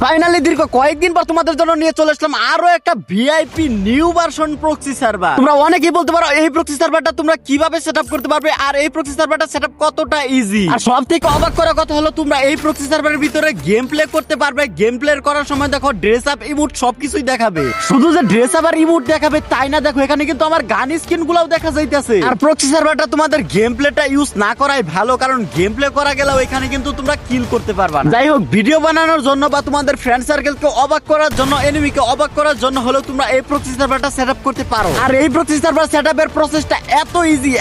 Finally দীর্ঘ কয়েকদিন পর তোমাদের জন্য নিয়ে চলে আসলাম আরো একটা VIP new version proxy server. তোমরা অনেকেই বলতে পারো এই প্রক্সি সার্ভারটা তোমরা কিভাবে সেটআপ করতে পারবে আর এই প্রক্সি সার্ভারটা সেটআপ কতটা ইজি। আর সবথেকে অবাক করার কথা হলো তোমরা এই প্রক্সি সার্ভারের ভিতরে গেম প্লে করতে পারবে। গেম প্লে করার সময় দেখো ড্রেস আপ ইমোট সবকিছুই দেখাবে। শুধু যে ড্রেস আপ আর ইমোট দেখাবে তাই না, দেখো এখানে কিন্তু আমার গান স্কিন গুলাও দেখা যাইতেছে। আর প্রক্সি সার্ভারটা তোমাদের গেম প্লেটা ইউজ না করাই ভালো, কারণ গেম প্লে করা গেলেও এখানে কিন্তু তোমরা কিল করতে পারবা না। যাই হোক, ভিডিও বানানোর জন্য বা তোমাদের ফ্রেন্ড সার্কেলকে অবাক করার জন্য, এনিমিকে অবাক করার জন্য হলো তোমরা এই প্রক্সি সার্ভারটা সেটআপ করতে পারো। আর এই প্রক্সি সার্ভার সেটআপের প্রসেসটা এত ইজি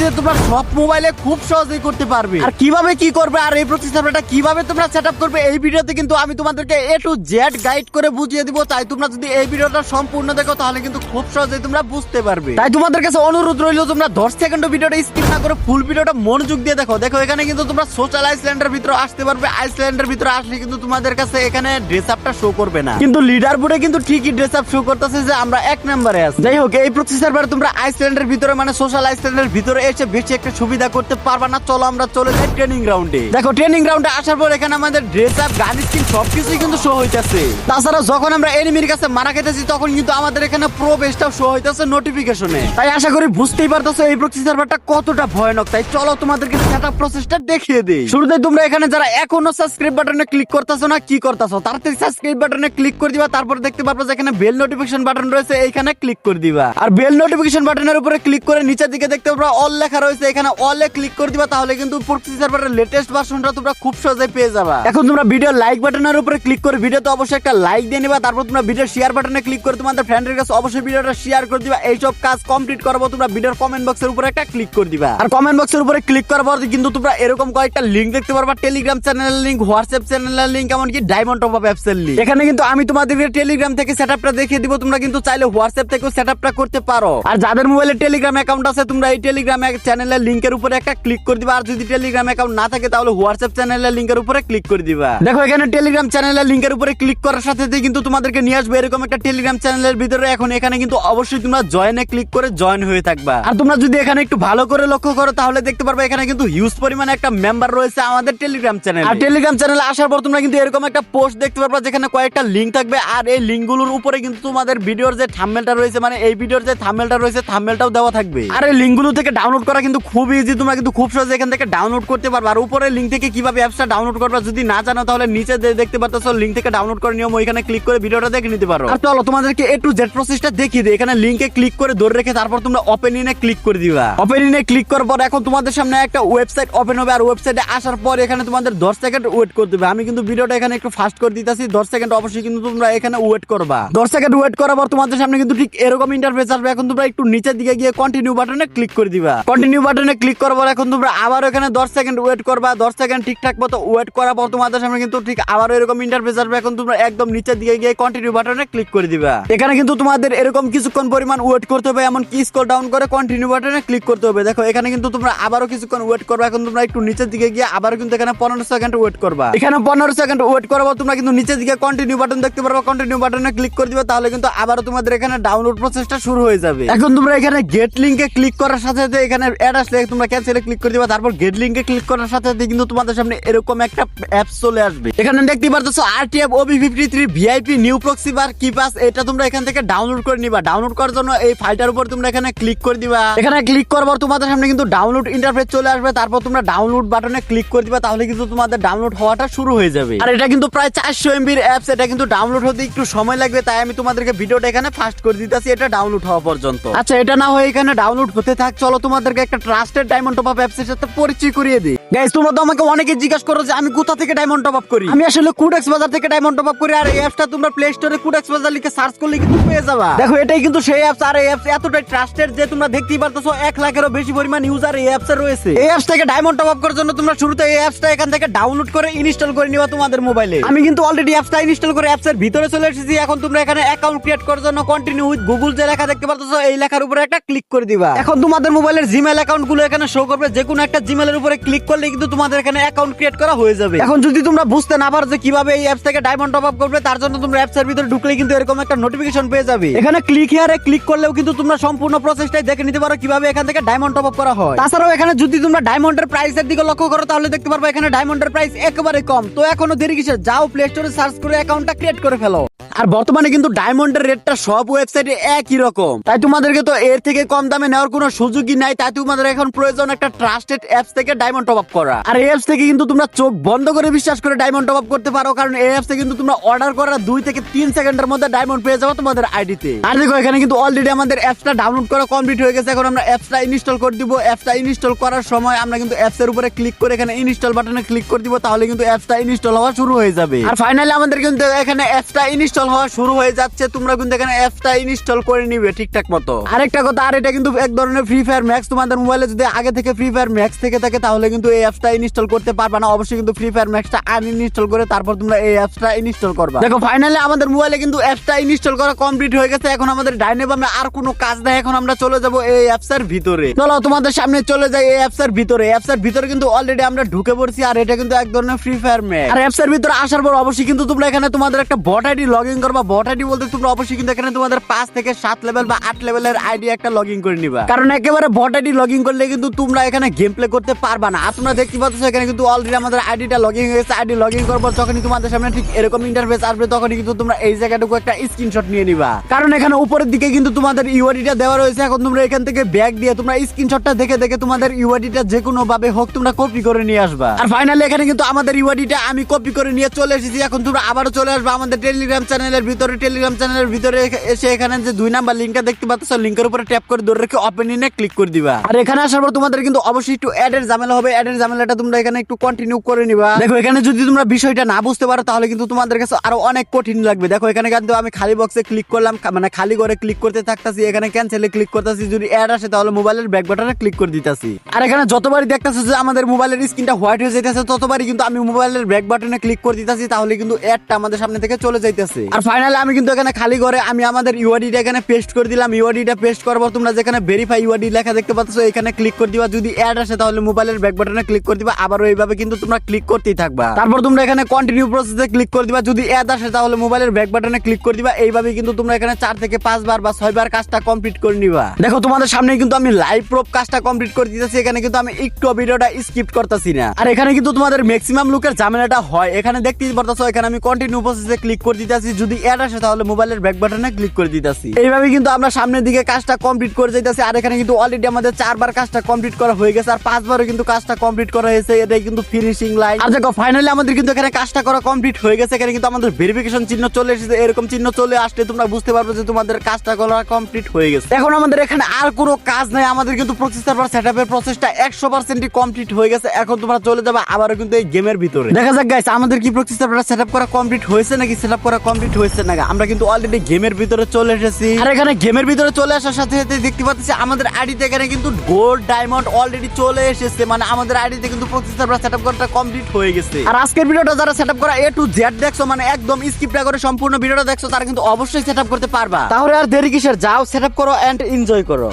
যে তোমরা সব মোবাইলে খুব সহজেই করতে পারবে। আর কিভাবে কি করবে আর এই প্রক্সি সার্ভারটা কিভাবে তোমরা সেটআপ করবে এই ভিডিওতে কিন্তু আমি তোমাদেরকে A to Z গাইড করে বুঝিয়ে দিব। তাই তোমরা যদি এই ভিডিওটা সম্পূর্ণ দেখো তাহলে কিন্তু খুব সহজেই তোমরা বুঝতে পারবে। তাই তোমাদের কাছে অনুরোধ রইল তোমরা 10 সেকেন্ড ভিডিওটা স্কিপ না করে ফুল ভিডিওটা মনোযোগ দিয়ে দেখো। দেখো এখানে কিন্তু তোমরা সোশ্যাল আইসল্যান্ডের ভিতরে আসতে পারবে। আইসল্যান্ডের ভিতরে আসলে কিন্তু তোমাদের কাছে এখানে ড্রেস আপটা শো করবে না, কিন্তু লিডার বোর্ডে কিন্তু ঠিকই ড্রেস আপ শো করতেছে যে আমরা 1 নম্বরে আছি। যাই হোক, এই প্রক্সি সার্ভারে তোমরা আইসল্যান্ডের ভিতরে মানে সোশ্যাল আইসল্যান্ডের ভিতরে এসে বেশি একটা সুবিধা করতে পারবা না। চলো আমরা চলে যাই ট্রেনিং গ্রাউন্ডে। দেখো ট্রেনিং গ্রাউন্ডে আসার পর এখানে আমাদের ড্রেস আপ, গান স্কিন সবকিছুই কিন্তু শো হইতাছে। তাছাড়া যখন আমরা এনিমির কাছে মারা খেতেছি তখন কিন্তু আমাদের এখানে প্রো বেসটাও শো হইতাছে নোটিফিকেশনে। তাই আশা করি বুঝতেই পারতেছো এই প্রক্সি সার্ভারটা কতটা ভয়ানক। তাই চলো তোমাদেরকে সেটআপ প্রসেসটা দেখিয়ে দেই। শুরুতে তোমরা এখানে যারা এখনো সাবস্ক্রাইব বাটনে ক্লিক করতেছো না, কি করতেছো, তাড়াতাড়ি সাবস্ক্রাইব বাটনে ক্লিক করে দিবা। তারপর দেখতে পারবে যে এখানে বেল নোটিফিকেশন বাটন রয়েছে, এইখানে ক্লিক করে দিবা। আর বেল নোটিফিকেশন বাটনের উপরে ক্লিক করে নিচের দিকে দেখতে পারবে অল লেখা রয়েছে, এখানে অলে ক্লিক করে দিবা। তাহলে কিন্তু প্রক্সি সার্ভারের লেটেস্ট ভার্সনটা তোমরা খুব সহজেই পেয়ে যাবা। এখন তোমরা ভিডিও লাইক বাটনের উপরে ক্লিক করে ভিডিওতে অবশ্যই একটা লাইক দিয়ে নিবা। তারপর তোমরা ভিডিও শেয়ার বাটনে ক্লিক করে তোমাদের ফ্রেন্ডের কাছে অবশ্যই ভিডিওটা শেয়ার করে দিবা। এই সব কাজ কমপ্লিট করবো তোমরা ভিডিওর কমেন্ট বক্সের উপরে একটা ক্লিক করে দিবা। আর কমেন্ট বক্সের উপরে ক্লিক করার পর কিন্তু তোমরা এরকম কয়েকটা লিংক দেখতে পারবা। টেলিগ্রাম চ্যানেলের লিংক, হোয়াটসঅ্যাপ চ্যানেলের লিংক, এমনকি ডায়মন্ড টপ আপ অ্যাপসের লিংক। এখানে কিন্তু আমি তোমাদেরকে টেলিগ্রাম থেকে সেটআপটা দেখিয়ে দিব। তোমরা কিন্তু চাইলে হোয়াটসঅ্যাপ থেকেও সেটআপটা করতে পারো। আর যাদের মোবাইলে টেলিগ্রাম অ্যাকাউন্ট আছে তোমরা এই টেলিগ্রাম চ্যানেলের লিংকের উপরে একটা ক্লিক করে দিবা। আর যদি টেলিগ্রাম অ্যাকাউন্ট না থাকে তাহলে হোয়াটসঅ্যাপ চ্যানেলের লিংকের উপরে ক্লিক করে দিবা। দেখো এখানে টেলিগ্রাম চ্যানেলের লিংকের উপরে ক্লিক করার সাথে সাথে কিন্তু তোমাদেরকে নিয়ে আসবে এরকম একটা টেলিগ্রাম চ্যানেলের ভিতরে। এখন এখানে কিন্তু অবশ্যই তোমরা জয়েনে ক্লিক করে জয়েন হয়ে থাকবা। আর তোমরা যদি এখানে একটু ভালো করে লক্ষ্য করো তাহলে দেখতে পারবে এখানে কিন্তু হিউজ পরিমাণে একটা মেম্বার রয়েছে আমাদের টেলিগ্রাম চ্যানেল। আর টেলিগ্রাম চ্যানেলে আসার পর তোমরা কিন্তু এরকম একটা পোস্ট দেখতে পারবা যেখানে কয়েকটা লিংক থাকবে। আর এই লিংকগুলোর উপরে কিন্তু তোমাদের ভিডিওর যে থাম্বনেলটা রয়েছে, মানে এই ভিডিওর যে থাম্বনেলটা রয়েছে থাম্বনেলটাও দেওয়া থাকবে। আর এই লিংকগুলো থেকে ডাউনলোড করা কিন্তু খুব ইজি, তোমরা কিন্তু খুব সহজে এখান থেকে ডাউনলোড করতে পারবা। আর উপরে লিংক থেকে কিভাবে অ্যাপসটা ডাউনলোড করবা যদি না জানো তাহলে নিচে দেখতে পারতেছো লিংক থেকে ডাউনলোড করে নিয়ম, ওইখানে ক্লিক করে ভিডিওটা দেখে নিতে পারো। আর চলো তোমাদেরকে A to Z প্রসেসটা দেখিয়ে দিই। এখানে লিংকে ক্লিক করে ধরে রেখে তারপর তোমরা ওপেন ইনে ক্লিক করে দিবা। ওপেন ইনে ক্লিক করার পর এখন তোমাদের সামনে একটা ওয়েবসাইট ওপেন হবে। আর ওয়েবসাইটে আসার পর এখানে তোমাদের 10 সেকেন্ড ওয়েট করতে হবে। আমি কিন্তু ভিডিওটা এখানে একটু ফাস্ট করে দিতেছি, 10 সেকেন্ড অবশ্যই কিন্তু তোমরা এখানে ওয়েট করবা। 10 সেকেন্ড ওয়েট করার পর তোমাদের সামনে কিন্তু ঠিক এরকম ইন্টারফেস আসবে। এখন তোমরা একটু নিচের দিকে গিয়ে কন্টিনিউ বাটনে ক্লিক করে দিবা। কন্টিনিউ বাটনে ক্লিক করার পর এখন তোমরা আবার এখানে 10 সেকেন্ড ওয়েট করবা। 10 সেকেন্ড ঠিকঠাক মতো ওয়েট করার পর তোমাদের সামনে কিন্তু ঠিক আবার এরকম ইন্টারফেস আসবে। এখন তোমরা একদম নিচের দিকে গিয়ে কন্টিনিউ বাটনে ক্লিক করে দিবা। এখানে কিন্তু তোমাদের এরকম কিছুক্ষণ পরিমাণ ওয়েট করতে হবে, এমন কি স্ক্রল ডাউন করে কন্টিনিউ বাটনে ক্লিক করতে হবে। দেখো এখানে কিন্তু তোমরা আবারও কিছুক্ষণ ওয়েট করবে। এখন তোমরা একটু নিচের দিকে গিয়ে আবারও কিন্তু এখানে 15 সেকেন্ড ওয়েট করবা। এখানে 15 সেকেন্ড ওয়েট করার পর তোমরা কিন্তু নিচের দিকে কন্টিনিউ বাটন দেখতে পারবা। কন্টিনিউ বাটনে ক্লিক করে দিবে, তাহলে কিন্তু আবারও তোমাদের এখানে ডাউনলোড প্রসেসটা শুরু হয়ে যাবে। এখন তোমরা এখানে গেট লিংকে ক্লিক করার সাথে সাথে এখানে অ্যাড আসলে তোমরা ক্যান্সেলে ক্লিক করে দিবা। তারপর গেট লিংকে ক্লিক করার সাথে সাথে কিন্তু তোমাদের সামনে এরকম একটা অ্যাপস চলে আসবে। এখানে দেখতে পারতেছো RTF OB53 VIP new proxy বার কি পাস, এটা তোমরা এখান থেকে ডাউনলোড করে নিবা। ডাউনলোড করার জন্য এই ফাইলটার উপর তোমরা এখানে ক্লিক করে দিবা। এখানে ক্লিক করার পর তোমাদের সামনে কিন্তু ডাউনলোড ইন্টারফেস চলে আসবে। তারপর তোমরা ডাউনলোড বাটনে ক্লিক করে দিবা, তাহলে কিন্তু তোমাদের ডাউনলোড হওয়াটা শুরু হয়ে যাবে। আর এটা কিন্তু প্রায় 400 MB এর অ্যাপস, এটা কিন্তু ডাউনলোড হতে একটু সময় লাগবে। তাই আমি তোমাদেরকে ভিডিওটা এখানে ফাস্ট করে দিতেছি এটা ডাউনলোড হওয়া পর্যন্ত। আচ্ছা, এটা না হয়ে এখানে ডাউনলোড হতে থাক, চলো তোমাদেরকে একটা ট্রাস্টেড ডায়মন্ড টপ আপ অ্যাপসের সাথে পরিচয় করিয়ে দিই। গাইস, তোমরা তো আমাকে অনেকে জিজ্ঞাসা করো যে আমি কোথা থেকে ডায়মন্ড টপ আপ করি। আমি আসলে কুডেক্স বাজার থেকে ডায়মন্ড টপ আপ করি। আর এই অ্যাপসটা তোমরা প্লে স্টোরে কুডেক্স বাজার লিখে সার্চ করলে কিন্তু পেয়ে যাবা। দেখো এটাই কিন্তু সেই অ্যাপস। আর এই অ্যাপস এতটাই ট্রাস্টেড যে তোমরা দেখতেই পারতেছো 1 লাখেরও বেশি পরিমাণ ইউজার এই অ্যাপসে রয়েছে। এই অ্যাপস থেকে ডায়মন্ড টপ আপ করার জন্য তোমরা শুরুতে এই অ্যাপসটা এখান থেকে ডাউনলোড করে ইনস্টল করে নিবা তোমাদের মোবাইলে। আমি কিন্তু অলরেডি অ্যাপসটা ইনস্টল করে অ্যাপসের ভিতরে চলে এসেছি। এখন তোমরা এখানে অ্যাকাউন্ট ক্রিয়েট করার জন্য কন্টিনিউ উইথ গুগল যে লেখা দেখতে পারতেছো এই লেখার উপরে একটা ক্লিক করে দিবা। এখন তোমাদের মোবাইলের জিমেইল অ্যাকাউন্ট গুলো এখানে শো করবে। যে কোনো একটা জিমেইলের উপরে ক্লিক করে করলে কিন্তু তোমাদের এখানে অ্যাকাউন্ট ক্রিয়েট করা হয়ে যাবে। এখন যদি তোমরা বুঝতে না পারো যে কিভাবে এই অ্যাপস থেকে ডায়মন্ড টপ আপ করবে, তার জন্য তোমরা অ্যাপস এর ভিতরে ঢুকলে কিন্তু এরকম একটা নোটিফিকেশন পেয়ে যাবে। এখানে ক্লিক হিয়ারে ক্লিক করলেও কিন্তু তোমরা সম্পূর্ণ প্রসেসটাই দেখে নিতে পারো কিভাবে এখান থেকে ডায়মন্ড টপ আপ করা হয়। তাছাড়াও এখানে যদি তোমরা ডায়মন্ডের প্রাইসের দিকে লক্ষ্য করো তাহলে দেখতে পারবে এখানে ডায়মন্ডের প্রাইস একেবারে কম। তো এখনো দেরি কিসের, যাও প্লে স্টোরে সার্চ করে অ্যাকাউন্টটা ক্রিয়েট করে ফেলো। আর বর্তমানে কিন্তু ডায়মন্ডের রেটটা সব ওয়েবসাইটে একই রকম, তাই তোমাদেরকে তো এর থেকে কম দামে নেওয়ার কোনো সুযোগই নাই। তাই তোমাদের এখন প্রয়োজন একটা ট্রাস্টেড অ্যাপস থেকে ডায়মন্ড টপ আপ করা। আর এই অ্যাপস থেকে কিন্তু তোমরা চোখ বন্ধ করে বিশ্বাস করে ডায়মন্ড টপ আপ করতে পারো, কারণ এই অ্যাপসে কিন্তু তোমরা অর্ডার করার 2 থেকে 3 সেকেন্ডের মধ্যে ডায়মন্ড পেয়ে যাবে তোমাদের আইডিতে। আর দেখো এখানে কিন্তু অলরেডি আমাদের অ্যাপসটা ডাউনলোড করা কমপ্লিট হয়ে গেছে। এখন আমরা অ্যাপসটা ইনস্টল করে দিব। অ্যাপসটা ইনস্টল করার সময় আমরা কিন্তু অ্যাপসের উপরে ক্লিক করে এখানে ইনস্টল বাটনে ক্লিক করে দিব, তাহলে কিন্তু অ্যাপসটা ইনস্টল হওয়া শুরু হয়ে যাবে। আর ফাইনালি আমাদের কিন্তু এখানে অ্যাপসটা ইনস্টল হওয়া শুরু হয়ে যাচ্ছে। তোমরা কিন্তু এখানে অ্যাপসটা ইনস্টল করে নিবে ঠিকঠাক মতো। আরেকটা কথা, আর এটা কিন্তু এক ধরনের ফ্রি ফায়ার ম্যাক্স। তোমাদের মোবাইলে যদি আগে থেকে ফ্রি ফায়ার ম্যাক্স থেকে থাকে তাহলে কিন্তু এই অ্যাপসটা ইনস্টল করতে পারবে না। অবশ্যই কিন্তু ফ্রি ফায়ার ম্যাক্সটা আনইনস্টল করে তারপর তোমরা এই অ্যাপসটা ইনস্টল করবা। দেখো ফাইনালি আমাদের মোবাইলে কিন্তু অ্যাপসটা ইনস্টল করা কমপ্লিট হয়ে গেছে। এখন আমাদের ডাইনে বামে আর কোনো কাজ নাই। এখন আমরা চলে যাব এই অ্যাপসের ভিতরে। চলো তোমাদের সামনে চলে যাই এই অ্যাপসের ভিতরে। অ্যাপসের ভিতরে কিন্তু অলরেডি আমরা ঢুকে পড়ছি। আর এটা কিন্তু এক ধরনের ফ্রি ফায়ার ম্যাক্স। আর অ্যাপসের ভিতরে আসার পর অবশ্যই কিন্তু তোমরা এখানে তোমাদের একটা বট আইডি লগইন করবা। বট আইডি বলতে তোমরা অবশ্যই কিন্তু এখানে তোমাদের 5 থেকে 7 লেভেল বা 8 লেভেলের আইডি একটা লগইন করে নিবা, কারণ একেবারে বট আইডি লগইন করলে কিন্তু তোমরা এখানে গেম প্লে করতে পারবা না। আর তোমরা দেখতে পাচ্ছ এখানে কিন্তু অলরেডি আমাদের আইডিটা লগইন হয়ে গেছে। আইডি লগইন করার পর যখনই তোমাদের সামনে ঠিক এরকম ইন্টারফেস আসবে তখনই কিন্তু তোমরা এই জায়গাটুকু একটা স্ক্রিনশট নিয়ে নিবা, কারণ এখানে উপরের দিকে কিন্তু তোমাদের ইউআইডিটা দেওয়া রয়েছে। এখন তোমরা এখান থেকে ব্যাক দিয়ে তোমরা স্ক্রিনশটটা দেখে দেখে তোমাদের ইউআইডিটা যে কোনো ভাবে হোক তোমরা কপি করে নিয়ে আসবা। আর ফাইনালি এখানে কিন্তু আমাদের ইউআইডিটা আমি কপি করে নিয়ে চলে এসেছি। এখন তোমরা আবারও চলে আসবে আমাদের টেলিগ্রাম চ্যানেলের ভিতরে। টেলিগ্রাম চ্যানেলের ভিতরে এসে এখানে যে 2 নাম্বার লিংকটা দেখতে পাচ্ছ, লিংকের উপরে ট্যাপ করে ধরে রেখে ওপেন ইনে ক্লিক করে দিবা। আর এখানে আসার পর তোমাদের কিন্তু অবশ্যই একটু অ্যাডের ঝামেলা হবে। অ্যাডের ঝামেলাটা তোমরা এখানে একটু কন্টিনিউ করে নিবা। দেখো এখানে যদি তোমরা বিষয়টা না বুঝতে পারো তাহলে কিন্তু তোমাদের কাছে আরো অনেক কঠিন লাগবে। দেখো এখানে কিন্তু আমি খালি বক্সে ক্লিক করলাম, মানে খালি করে ক্লিক করতে থাকতাছি। এখানে ক্যান্সেলে ক্লিক করতেছি, যদি অ্যাড আসে তাহলে মোবাইলের ব্যাক বাটনে ক্লিক করে দিতেছি। আর এখানে যতবারই দেখতেছো যে আমাদের মোবাইলের স্ক্রিনটা হোয়াইট হয়ে যাইতেছে ততবারই কিন্তু আমি মোবাইলের ব্যাক বাটনে ক্লিক করে দিতেছি, তাহলে কিন্তু অ্যাডটা আমাদের সামনে থেকে চলে যাইতেছে। আর ফাইনালি আমি কিন্তু এখানে খালি করে আমি আমাদের ইউআইডিটা এখানে পেস্ট করে দিলাম। ইউআইডিটা পেস্ট করার পর তোমরা যেখানে ভেরিফাই ইউআইডি লেখা দেখতে পাচ্ছ এখানে ক্লিক করে দিবা। যদি অ্যাড আসে তাহলে মোবাইলের ব্যাক বাটনে ক্লিক করে দিবা। আবারও এইভাবে কিন্তু তোমরা ক্লিক করতেই থাকবা। তারপর তোমরা এখানে কন্টিনিউ প্রসেসে ক্লিক করে দিবা। যদি অ্যাড আসে তাহলে মোবাইলের ব্যাক বাটনে ক্লিক করে দিবা। এইভাবে কিন্তু তোমরা এখানে 4 থেকে 5 বার বা 6 বার কাজটা কমপ্লিট করে নিবা। দেখো তোমাদের সামনে কিন্তু আমি লাইভ প্রুফ কাজটা কমপ্লিট করে দিতেছি। এখানে কিন্তু আমি একটু ভিডিওটা স্কিপ করতেছি না। আর এখানে কিন্তু তোমাদের ম্যাক্সিমাম লোকের ঝামেলাটা হয়। এখানে দেখতেই পারতেছো এখানে আমি কন্টিনিউ প্রসেসে ক্লিক করে দিতেছি। যদি অ্যাড আসে তাহলে মোবাইলের ব্যাক বাটনে ক্লিক করে দিতেছি। এইভাবে কিন্তু আমরা সামনের দিকে কাজটা কমপ্লিট করে যাইতেছি। আর এখানে কিন্তু অলরেডি আমাদের 4 বার কাজটা কমপ্লিট করা হয়ে গেছে। আর 5 বারও কিন্তু কাজটা কমপ্লিট করা হয়েছে। এটাই কিন্তু ফিনিশিং লাইন। আর দেখো ফাইনালি আমাদের কিন্তু এখানে কাজটা করা কমপ্লিট হয়ে গেছে। এখানে কিন্তু আমাদের ভেরিফিকেশন চিহ্ন চলে এসেছে। এরকম চিহ্ন চলে আসলে তোমরা বুঝতে পারবে যে তোমাদের কাজটা করা কমপ্লিট হয়ে গেছে। এখন আমাদের এখানে আর কোনো কাজ নাই। আমাদের কিন্তু প্রসেস সার্ভার সেটআপের প্রসেসটা 100% কমপ্লিট হয়ে গেছে। এখন তোমরা চলে যাবে আবারও কিন্তু এই গেমের ভিতরে। দেখা যাক গাইস আমাদের কি প্রসেস সার্ভার সেটআপ করা কমপ্লিট হয়েছে নাকি সেটআপ করা কমপ্লিট হয়েছে না। আমরা কিন্তু অলরেডি গেমের ভিতরে চলে এসেছি। আর এখানে গেমের ভিতরে চলে আসার সাথে সাথে দেখতে পাচ্ছি আমাদের আইডিতে এখানে কিন্তু গোল্ড ডায়মন্ড অলরেডি চলে এসেছে। মানে আমাদের আইডিতে কিন্তু প্রসেস সার্ভার সেটআপ করাটা কমপ্লিট হয়ে গেছে। আর আজকের ভিডিওটা যারা সেটআপ করা A to Z দেখছো, মানে একদম স্কিপ না করে সম্পূর্ণ ভিডিওটা দেখছো, তারা কিন্তু অবশ্যই সেটআপ করতে পারবা। তাহলে আর দেরি কিসের, যাও সেটআপ করো এন্ড এনজয় করো।